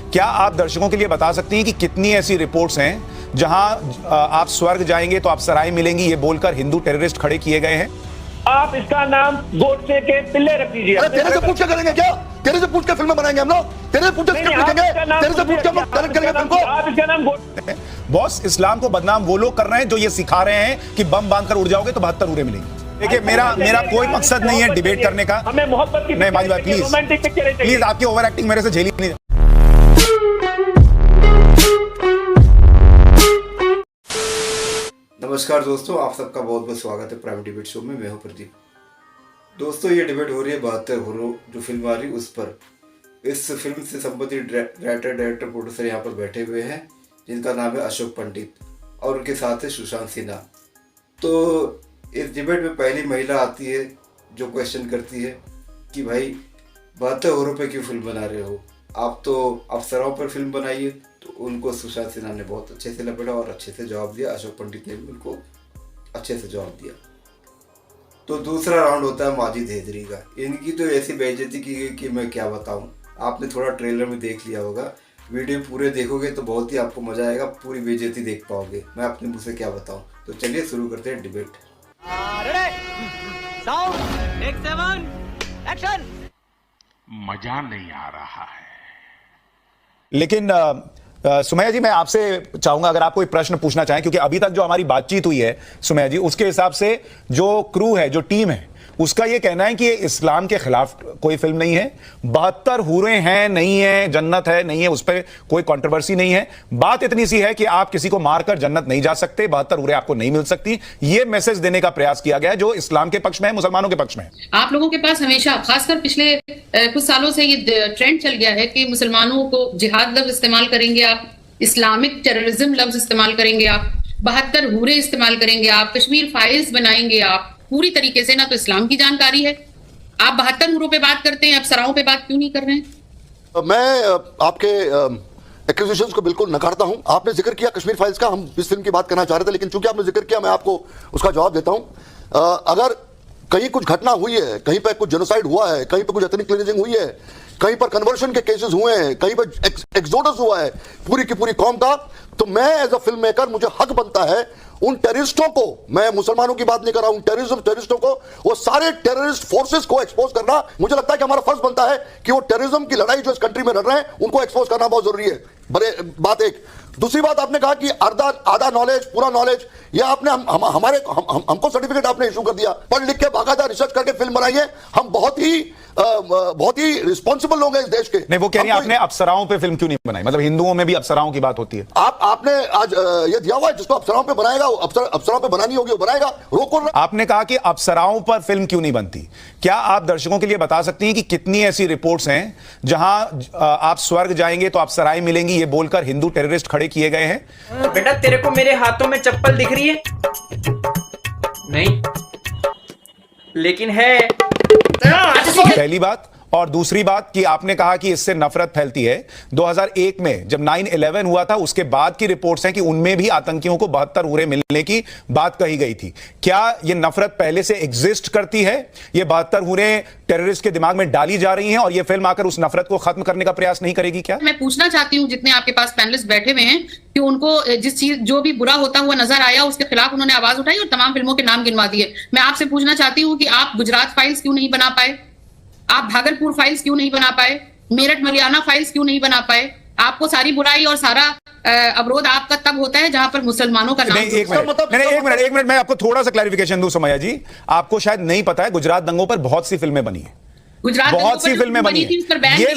क्या आप दर्शकों के लिए बता सकती हैं कि कितनी ऐसी रिपोर्ट्स हैं जहां आप स्वर्ग जाएंगे तो आप सराय मिलेंगी ये बोलकर हिंदू टेररिस्ट खड़े किए गए हैं? आप इसका नाम गोडसे के पिल्ले रख दीजिए। तेरे से पूछ के करेंगे क्या? तेरे से पूछ के फिल्म बनाएंगे हम लोग? तेरे से पूछ के स्क्रिप्ट लिखेंगे? तेरे से पूछ के हम लोग डायरेक्ट करेंगे फिल्म को? आप इसका नाम गोडसे। बॉस, इस्लाम को बदनाम वो लोग कर रहे हैं जो ये सिखा रहे हैं कि बम बांधकर उड़ जाओगे तो 72 उरे मिलेंगे। देखिए, मेरा कोई मकसद नहीं है डिबेट करने का। हमें मोहब्बत की नहीं माजी भाई, प्लीज रोमांटिक पिक्चरें चाहिए। प्लीज, आपकी ओवर एक्टिंग मेरे से झेली नहीं। नमस्कार दोस्तों, आप सबका बहुत बहुत स्वागत है प्राइम डिबेट शो में। मैं हूं प्रदीप। दोस्तों, ये डिबेट हो रही है 72 हुर्रों जो फिल्म आ रही उस पर। इस फिल्म से संबंधित राइटर, डायरेक्टर, प्रोड्यूसर यहाँ पर बैठे हुए हैं जिनका नाम है अशोक पंडित और उनके साथ है सुशांत सिन्हा। तो इस डिबेट में पहली महिला आती है जो क्वेश्चन करती है कि भाई 72 हुर्रों पे क्यों फिल्म बना रहे हो? आप तो अफसरों पर फिल्म बनाइए। तो उनको सुशांत सिन्हा ने बहुत अच्छे से लपेटा और अच्छे से जवाब दिया। अशोक पंडित ने भी उनको अच्छे से जवाब दिया। तो दूसरा राउंड होता है माजिद हैदरी का। इनकी तो ऐसी बेइज्जती की गई कि मैं क्या बताऊं। आपने थोड़ा ट्रेलर में देख लिया होगा, वीडियो पूरे देखोगे तो बहुत ही आपको मजा आएगा, पूरी बेइज्जती देख पाओगे। मैं अपने मुँह से क्या बताऊं। तो चलिए शुरू करते हैं डिबेट। मजा नहीं आ रहा है। लेकिन सुमैया जी, मैं आपसे चाहूंगा अगर आप कोई प्रश्न पूछना चाहें, क्योंकि अभी तक जो हमारी बातचीत हुई है सुमैया जी, उसके हिसाब से जो क्रू है, जो टीम है, उसका ये कहना है कि ये इस्लाम के खिलाफ कोई फिल्म नहीं है। 72 हुर्रे हैं, नहीं है, जन्नत है, नहीं है, उस पर कोई कंट्रोवर्सी नहीं है। बात इतनी सी है कि आप किसी को मारकर जन्नत नहीं जा सकते, 72 हुर्रे आपको नहीं मिल सकती। ये मैसेज देने का प्रयास किया गया है जो इस्लाम के पक्ष में है, मुसलमानों के पक्ष में है। आप लोगों के पास हमेशा, खासकर पिछले कुछ सालों से ये ट्रेंड चल गया है कि मुसलमानों को जिहाद लफ्ज इस्तेमाल करेंगे आप, इस्लामिक टेररिज्म लफ्ज इस्तेमाल करेंगे आप, 72 हुर्रे इस्तेमाल करेंगे आप, कश्मीर फाइल्स बनाएंगे आप। पूरी तरीके से ना तो इस्लाम की जानकारी है। आप 72 हुर्रों पे बात करते हैं, अब सराओं पे बात क्यों नहीं कर रहे हैं? मैं आपके एक्यूजेशंस को बिल्कुल नकारता हूं। आपने जिक्र किया कश्मीर फाइल्स का, हम इस फिल्म की बात करना चाह रहे थे, लेकिन चूंकि आपने जिक्र किया मैं आपको उसका जवाब देता हूं। अगर कहीं कुछ घटना हुई है, कहीं पर कुछ जेनोसाइड हुआ है, कहीं पर कुछ एथनिक क्लींजिंग हुई है, कहीं पर कन्वर्शन के केसेस हुए हैं, कहीं पर एक्सोडस हुआ है पूरी की पूरी कौम का, तो मैं एज अ फिल्म मेकर मुझे हक बनता है उन टेररिस्टों को, मैं मुसलमानों की बात नहीं कर रहा हूं, टेररिस्टों को, वो सारे टेररिस्ट फोर्सेस को एक्सपोज करना मुझे लगता है कि हमारा फर्ज बनता है कि वो टेररिज्म की लड़ाई जो इस कंट्री में लड़ रहे हैं उनको एक्सपोज करना बहुत जरूरी है। बड़े बात एक। दूसरी बात, आपने कहा कि आधा नॉलेज, पूरा नॉलेज, या आपने हमको सर्टिफिकेट आपने इशू कर दिया, पढ़ लिख के बाकायदा रिसर्च करके फिल्म बनाइए। हम बहुत ही रिस्पॉन्सिबल लोग हैं इस देश के। नहीं, वो कह रही है आपने अप्सराओं पे फिल्म क्यों नहीं बनाई? मतलब हिंदुओं में भी अप्सराओं की बात होती है। आपने आज ये दिया हुआ है, जिसको अप्सराओं पे बनाएगा, अप्सराओं पे बनानी होगी वो बनाएगा। रोको। आपने कहा कि अप्सराओं पर फिल्म क्यों नहीं बनती। क्या आप दर्शकों के लिए बता सकती हैं कि कितनी ऐसी रिपोर्ट्स हैं जहां आप स्वर्ग जाएंगे तो आप सराय मिलेंगी ये बोलकर हिंदू टेररिस्ट खड़े किए गए हैं? बेटा, तेरे को मेरे हाथों में चप्पल दिख रही है? नहीं, लेकिन है। पहली बात। और दूसरी बात कि आपने कहा कि इससे नफरत फैलती है। 2001 में जब 9/11 हुआ था उसके बाद की रिपोर्ट्स हैं कि उनमें भी आतंकियों को 72 हुर्रे मिलने की बात कही गई थी। क्या ये नफरत पहले से एग्जिस्ट करती है? ये 72 हुर्रे टेररिस्ट के दिमाग में डाली जा रही हैं और ये फिल्म आकर उस नफरत को खत्म करने का प्रयास नहीं करेगी क्या? मैं पूछना चाहती हूँ, जितने आपके पास पैनलिस्ट बैठे हुए हैं, कि उनको जिस चीज जो भी बुरा होता हुआ नजर आया उसके खिलाफ उन्होंने आवाज उठाई और तमाम फिल्मों के नाम गिनवा दिए। मैं आपसे पूछना चाहती हूँ कि आप गुजरात फाइल्स क्यों नहीं बना पाए? आप भागलपुर फाइल्स क्यों नहीं बना पाए? मेरठ मलियाना फाइल्स क्यों नहीं बना पाए? आपको सारी बुराई और सारा अवरोध आपका तब होता है जहां पर मुसलमानों का नाम। एक मिनट मैं आपको थोड़ा सा क्लैरिफिकेशन दूं सुमैया जी। आपको शायद नहीं पता है, गुजरात दंगों पर बहुत सी फिल्में बनी है, बहुत सी फिल्में बनी है। ये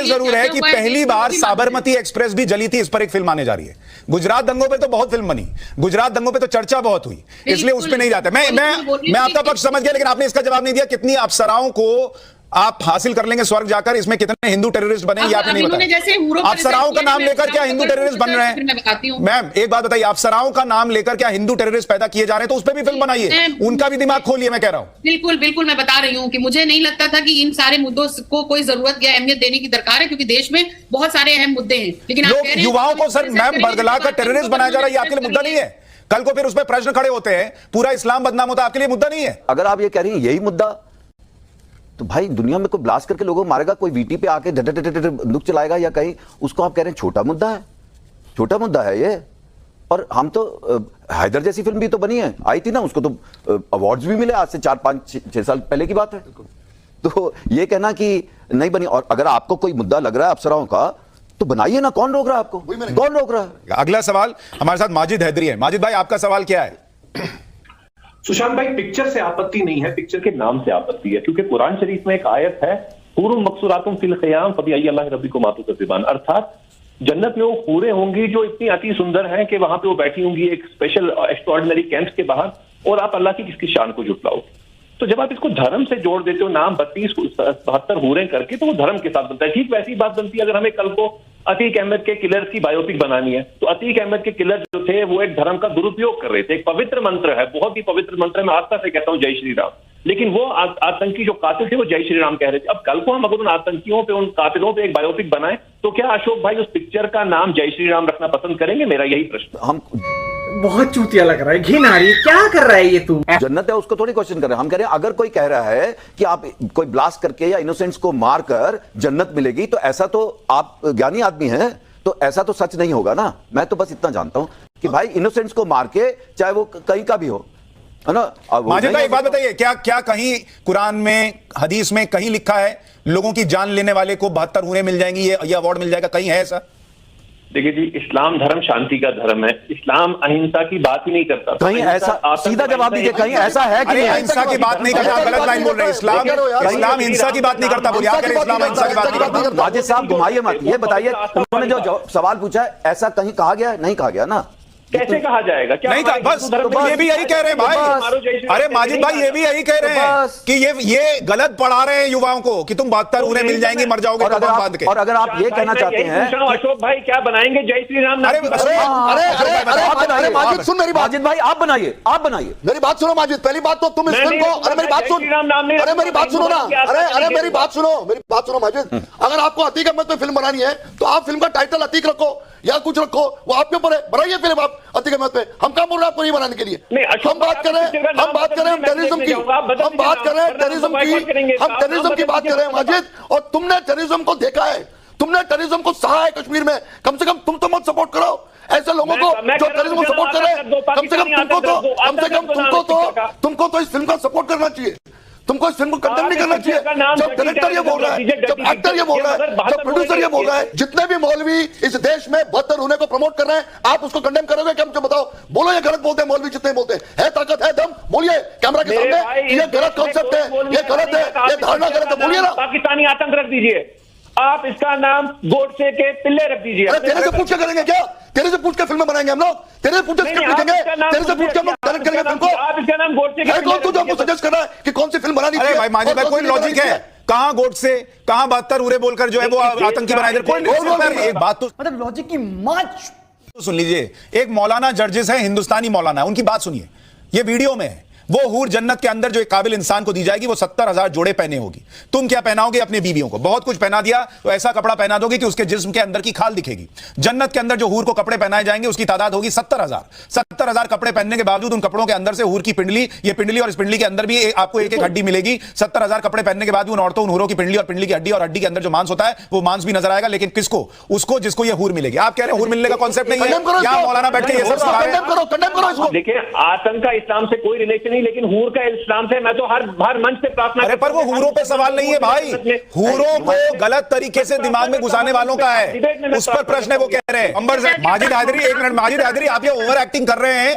जरूर है कि पहली बार साबरमती एक्सप्रेस भी जली थी, इस पर एक फिल्म आने जा रही है। गुजरात दंगों पे तो बहुत फिल्म बनी, गुजरात दंगों पे तो चर्चा बहुत हुई, इसलिए उस पे नहीं जाता। मैं आपका पक्ष समझ गया, लेकिन आपने इसका जवाब नहीं दिया। कितनी अप्सराओं को आप हासिल कर लेंगे स्वर्ग जाकर, इसमें कितने हिंदू टेररिस्ट बने ये आपने नहीं बताया। अप्सराओं का नाम लेकर क्या हिंदू टेररिस्ट बन रहे हैं? मैम एक बात बताइए, अप्सराओं का नाम लेकर क्या हिंदू टेररिस्ट पैदा किए जा रहे हैं? तो उस पर भी फिल्म बनाइए, उनका भी दिमाग खोलिए, मैं कह रहा हूं। बिल्कुल बिल्कुल, मैं बता रही हूँ कि मुझे नहीं लगता था कि इन सारे मुद्दों को कोई जरूरत या अहमियत देने की दरकार है, क्योंकि देश में बहुत सारे अहम मुद्दे हैं। लेकिन लोग युवाओं को सर मैम बरगला कर टेररिस्ट बनाया जा रहा है, ये आपके लिए मुद्दा नहीं है? कल को फिर उस पर प्रश्न खड़े होते हैं, पूरा इस्लाम बदनाम होता है, आपके लिए मुद्दा नहीं है? अगर आप ये कह रही हैं यही मुद्दा तो भाई दुनिया में कोई ब्लास्ट करके लोगों को मारेगा, कोई वीटी पे आके बंदूक चलाएगा या कहीं, उसको आप कह रहे हैं छोटा मुद्दा है? छोटा मुद्दा है ये। और हम तो हैदर जैसी फिल्म भी तो बनी है, आई थी ना, उसको तो अवार्ड्स भी मिले आज से 4-5-6 साल पहले की बात है। तो ये कहना कि नहीं बनी, और अगर आपको कोई मुद्दा लग रहा है अफसरों का तो बनाइए ना, कौन रोक रहा है आपको? कौन रोक रहा है? अगला सवाल हमारे साथ माजिद हैदरी है। माजिद भाई, आपका सवाल क्या है? सुशांत भाई, पिक्चर से आपत्ति नहीं है, पिक्चर के नाम से आपत्ति है, क्योंकि कुरान शरीफ में एक आयत है, हुरुम मकसूरातुम फिल ख़ियाम फबिअय्यि अल्लाहि रब्बिकुम तुकज़्ज़िबान, अर्थात जन्नत में वो हूरें होंगी जो इतनी अति सुंदर हैं कि वहां पे वो बैठी होंगी एक स्पेशल एक्स्ट्राऑर्डिनरी कैंप्स के बाहर, और आप अल्लाह की किसकी शान को झुटलाओ। तो जब आप इसको धर्म से जोड़ देते हो, नाम 32-72 हूरें करके, तो वो धर्म के साथ बनता है। ठीक वैसी बात बनती है अगर हमें कल को अतीक अहमद के किलर की बायोपिक बनानी है, तो अतीक अहमद के किलर जो थे वो एक धर्म का दुरुपयोग कर रहे थे। एक पवित्र मंत्र है, बहुत ही पवित्र मंत्र है, मैं आस्था से कहता हूँ जय श्री राम, लेकिन वो आतंकी जो कातिल थे वो जय श्री राम कह रहे थे। अब कल को हम अगर उन आतंकियों पे, उन कातिलों पे एक बायोपिक बनाएं, तो क्या अशोक भाई उस पिक्चर का नाम जय श्री राम रखना पसंद करेंगे? मेरा यही प्रश्न। हम बहुत चूतिया लग रहा है, घिन आ रही है, क्या कर रहा है ये तू? जन्नत है उसको थोड़ी क्वेश्चन कर रहे हैं हम। कह रहे हैं अगर कोई कह रहा है कि आप कोई ब्लास्ट करके या इनोसेंट्स को मारकर जन्नत मिलेगी, तो ऐसा तो आप ज्ञानी आदमी हैं, तो ऐसा तो सच नहीं होगा ना। मैं तो बस इतना जानता हूं कि भाई इनोसेंट्स को मार के, चाहे वो कहीं का भी हो, है ना। माजिद भाई, एक बात बताइए, क्या कहीं कुरान में, हदीस में कहीं लिखा है लोगों की जान लेने वाले को 72 हूरें मिल जाएंगी, ये अवार्ड मिल जाएगा? कहीं है ऐसा? देखिए जी, इस्लाम धर्म शांति का धर्म है, इस्लाम अहिंसा की बात ही नहीं करता। कहीं ऐसा, सीधा जवाब दीजिए, कहीं ऐसा है कि नहीं? अहिंसा की बात नहीं करता, गलत लाइन बोल रहे हैं। इस्लाम हिंसा की बात नहीं करता, बोलिए। आप कह रहे हैं इस्लाम अहिंसा की बात नहीं करता। माजिद साहब घुमाइए मत, ये बताइए, उन्होंने जो सवाल पूछा है ऐसा कहीं कहा गया है? नहीं कहा गया ना। कैसे कहा जाएगा? क्या नहीं कहा, बस ये भी यही कह रहे हैं भाई। अरे माजिद भाई, ये भी यही कह रहे हैं कि ये गलत पढ़ा रहे हैं युवाओं को कि तुम 72 हूरें मिल जाएंगी, मर जाओगे बांध के। और अगर आप ये कहना चाहते हैं, अशोक भाई क्या बनाएंगे जय श्री राम? अरे माजिद सुन मेरी बात, माजिद भाई आप बनाइए, आप बनाइए, मेरी बात सुनो माजिद। पहली बात तो तुम इस फिल्म को, अरे मेरी बात सुन, अरे मेरी बात सुनो ना, अरे मेरी बात सुनो माजिद। अगर आपको अतीक अहमद पे फिल्म बनानी है तो आप फिल्म का टाइटल अतीक रखो या कुछ रखो, वो आपके ऊपर है, बनाइए फिल्म आप अतीक अहमद पे। हम क्या बोल रहे हैं आपको नहीं बनाने के लिए? हम बात कर रहे हैं टेररिज्म की, हम बात कर रहे हैं टेररिज्म की बात कर रहे हैं माजिद। और तुमने टेररिज्म को देखा है, तुमने टेररिज्म को सहा है कश्मीर में। कम से कम तुम तो मत सपोर्ट करो ऐसे लोगों को जो टेररिज्म को सपोर्ट कर रहे हैं। कम से कम तुमको तो इस फिल्म का सपोर्ट करना चाहिए, तुमको इस फिल्म को कंडेम नहीं करना चाहिए। जब डायरेक्टर ये बोल रहा है, जब एक्टर ये बोल रहा है, जब प्रोड्यूसर ये बोल रहा है, जितने भी मौलवी इस देश में बदतर होने को प्रमोट कर रहे हैं, आप उसको कंडेम करोगे क्या? मुझे बताओ, बोलो ये गलत बोलते हैं मौलवी, जितने बोलते हैं। ताकत है, दम, बोलिए कैमरा के सामने, ये गलत कॉन्सेप्ट है, ये गलत है, ये धारणा गलत है, बोलिए ना। पाकिस्तानी आतंक रख दीजिए, आप इसका नाम गोडसे के पिल्ले रख दीजिए। तेरे से पूछ के करेंगे क्या? तेरे से पूछ के फिल्म बनाएंगे हम लोग? तेरे से पूछ के स्क्रिप्ट लिखेंगे? तेरे से पूछ के हम लोग डायरेक्ट करेंगे फिल्म को? आप इसका नाम गोडसे के, कौन तुझे हमको सजेस्ट कर रहा है कि कौन सी फिल्म बनानी चाहिए? अरे भाई माजिद भाई, कोई लॉजिक है? कहां गोडसे, कहां 72 हूरें बोलकर जो है वो आतंकी बनाए? कोई एक बात तो मतलब लॉजिक की माच सुन लीजिए। एक मौलाना जर्जिस है, हिंदुस्तानी मौलाना, उनकी बात सुनिए, ये वीडियो में है। वो हूर जन्नत के अंदर जो एक काबिल इंसान को दी जाएगी, वो 70,000 जोड़े पहने होगी। तुम क्या पहनाओगे अपनी बीवियों को? बहुत कुछ पहना दिया तो ऐसा कपड़ा पहना दोगे कि उसके जिस्म के अंदर की खाल दिखेगी। जन्नत के अंदर जो हूर को कपड़े पहनाए जाएंगे उसकी तादाद होगी 70,000। 70,000 कपड़े पहनने के बावजूद उन कपड़ों के अंदर से हूर की पिंडली, ये पिंडली और इस पिंडली के अंदर भी आपको एक एक हड्डी मिलेगी। 70,000 कपड़े पहनने के बाद भी उन औरतों, उन हूरों की पिंडली और पिंडली की हड्डी और हड्डी के अंदर जो मांस होता है वो मांस भी नजर आएगा। लेकिन किसको? उसको जिसको ये हूर मिलेगी। आप कह रहे हैं हूर मिलने का कॉन्सेप्ट नहीं है? यहां मौलाना बैठ के ये सब सिखा रहे हैं। देखिए, आतंक का इस्लाम से कोई रिलेशन नहीं, लेकिन हूर का इस्लाम से मैं तो हर मंच पे प्रार्थना। अरे पर वो हूरों पे सवाल नहीं है भाई, हूरों को गलत तरीके से दिमाग में घुसाने वालों का है, उस पर प्रश्न है। वो कह रहे हैं माजिद हैदरी, एक मिनट माजिद हैदरी, आप ये ओवर एक्टिंग कर रहे हैं।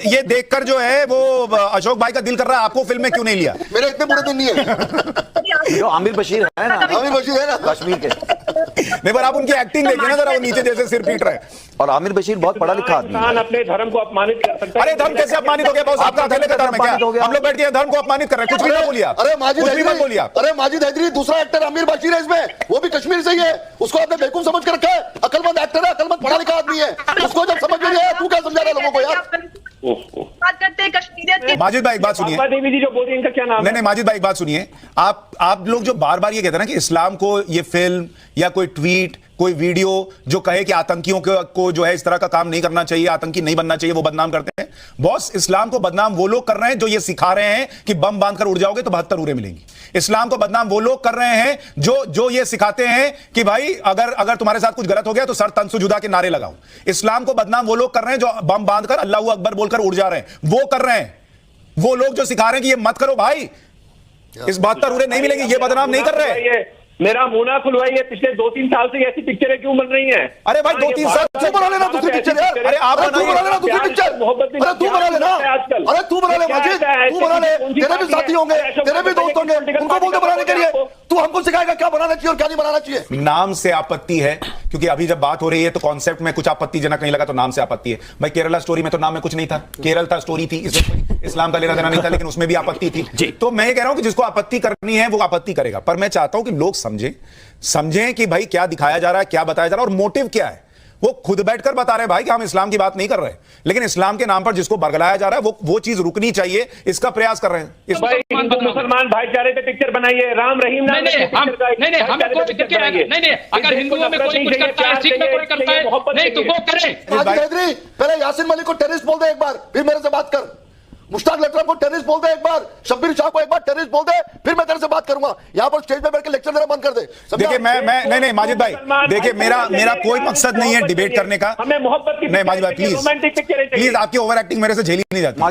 ये देखकर जो है वो अशोक भाई का दिल कर रहा है आपको फिल्म में क्यों नहीं लिया? मेरे इतने बुरे दिन नहीं है। जो आमिर बशीर है ना, आमिर बशीर है ना कश्मीर के, नहीं पर आप उनकी एक्टिंग देखिए ना जरा, वो नीचे जैसे सिर पीट रहे हैं। और आमिर बशीर बहुत पढ़ा लिखा आदमी है। अपने धर्म को अपमानित कर सकता है। अरे धर्म कैसे अपमानित हो गया? बहुत आपका अकेले का धर्म है क्या? हम लोग बैठ के धर्म को अपमानित कर रहे हैं? कुछ भी ना बोलिए। अरे माजिद हैदरी दूसरा एक्टर आमिर बशीर है इसमें, वो भी कश्मीर से ही है। उसको आपने बेवकूफ समझ के रखा है। अकलमंद एक्टर है, अकलमंद पढ़ा लिखा आदमी है। उसको जब समझ में नहीं आया, तू क्या समझा रहा है लोगों को यार? बात करते हैं कश्मीरियत की। माजिद भाई एक बात सुनिए। देवी जी जो बोल रही है, इनका क्या नाम है? नहीं माजिद भाई एक बात सुनिए। आप लोग जो बार बार ये कहते हैं ना कि इस्लाम को ये फिल्म या कोई ट्वीट कोई वीडियो जो कहे कि आतंकियों को जो है इस तरह का काम नहीं करना चाहिए, आतंकी नहीं बनना चाहिए, वो बदनाम करते हैं। बॉस, इस्लाम को बदनाम वो लोग कर रहे हैं जो ये सिखा रहे हैं कि बम बांधकर उड़ जाओगे तो 72 उड़े मिलेंगी। इस्लाम को बदनाम वो लोग कर रहे हैं जो ये सिखाते हैं कि भाई अगर तुम्हारे साथ कुछ गलत हो गया तो सर तन सुजुदा के नारे लगाओ। इस्लाम को बदनाम वो लोग कर रहे हैं जो बम बांधकर अल्लाहू अकबर बोलकर उड़ जा रहे हैं, वो कर रहे हैं। वो लोग जो सिखा रहे हैं कि ये मत करो भाई, इस 72 उड़े नहीं मिलेंगे, ये बदनाम नहीं कर रहे। मेरा मुंह ना खुलवाइए, पिछले 2-3 साल से ऐसी पिक्चरें क्यों बन रही हैं? अरे भाई 2-3 साल तू बना लेना दूसरी पिक्चर यार। अरे आप तू बना लेना दूसरी पिक्चर। अरे तू बना लेना, अरे तू बना ले माजिद, तू बना ले। तेरे भी साथी होंगे, तेरे भी दोस्त होंगे, उनको बोल दे बनाने के लिए। तू हमको सिखाएगा क्या बनाना चाहिए और क्या नहीं बनाना चाहिए। नाम से आपत्ति है, क्योंकि अभी जब बात हो रही है तो कॉन्सेप्ट में कुछ आपत्तिजनक नहीं लगा तो नाम से आपत्ति है। भाई केरला स्टोरी में तो नाम में कुछ नहीं था, केरल था, स्टोरी थी, इसमें इस्लाम का लेना देना नहीं था, लेकिन उसमें भी आपत्ति थी। तो मैं ये कह रहा हूं कि जिसको आपत्ति करनी है वो आपत्ति करेगा, पर मैं चाहता हूं कि लोग समझें कि भाई क्या दिखाया जा रहा है, क्या बताया जा रहा है और मोटिव क्या है। वो खुद बैठकर बता रहे हैं भाई कि हम इस्लाम की बात नहीं कर रहे, लेकिन इस्लाम के नाम पर जिसको बरगलाया जा रहा है वो चीज रुकनी चाहिए, इसका प्रयास कर रहे हैं। हिंदू मुसलमान भाईचारे पे पिक्चर बनाइए, राम रहीम नाम नहीं, अगर हिंदुओं में कोई कुछ करता है, सिख में कोई करता है, नहीं तो वो करे। पहले यासिन मलिक को टेररिस्ट बोल दे एक बार, फिर मेरे से बात कर। मुश्ताक लटरा को टेररिस्ट बोल दे एक बार, शब्बीर शाह को एक बार टेररिस्ट बोल दे, फिर मैं तेरे से बात करूंगा। यहाँ पर स्टेज पे बैठ के लेक्चर देना बंद कर दे। देखिए मैं नहीं माजिद भाई, देखिए मेरा कोई मकसद नहीं है डिबेट करने का। हमें मोहब्बत की नहीं माजिद भाई प्लीज आपकी ओवर एक्टिंग मेरे से झेली नहीं जाती।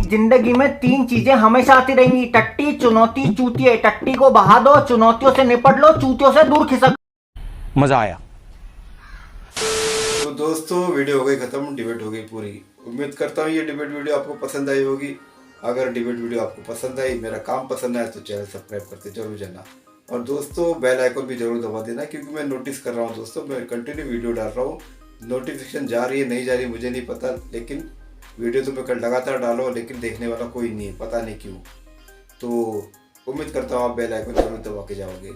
जिंदगी में 3 चीजें हमेशा आती रहेंगी, टट्टी, चुनौती, चूतिए। टट्टी को बहा दो, चुनौतियों से निपट लो, चूतियों से दूर खिसक। मजा आया। तो दोस्तों वीडियो हो गई खत्म, डिबेट हो गई पूरी। उम्मीद करता हूँ ये डिबेट वीडियो आपको पसंद आई होगी। अगर डिबेट वीडियो आपको पसंद आई, मेरा काम पसंद आया तो चैनल सब्सक्राइब करके जरूर जाना। और दोस्तों बेल आइकन भी जरूर दबा देना, क्योंकि मैं नोटिस कर रहा हूँ दोस्तों, मैं कंटिन्यू वीडियो डाल रहा हूँ, नोटिफिकेशन जा रही है नहीं जा रही मुझे नहीं पता, लेकिन वीडियो तो मैं लगातार डालो लेकिन देखने वाला कोई नहीं है, पता नहीं क्यों। तो उम्मीद करता हूँ आप बेल आइकन जरूर दबा के जाओगे।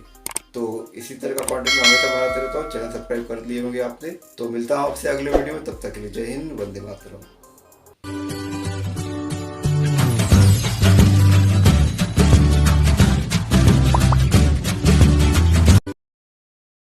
तो इसी तरह का कंटेंट मैं हमेशा बनाते रहता हूँ, चैनल सब्सक्राइब कर लिए होंगे आपने। तो मिलता हूँ आपसे अगले वीडियो में, तब तक के लिए जय हिंद, वंदे मातरम।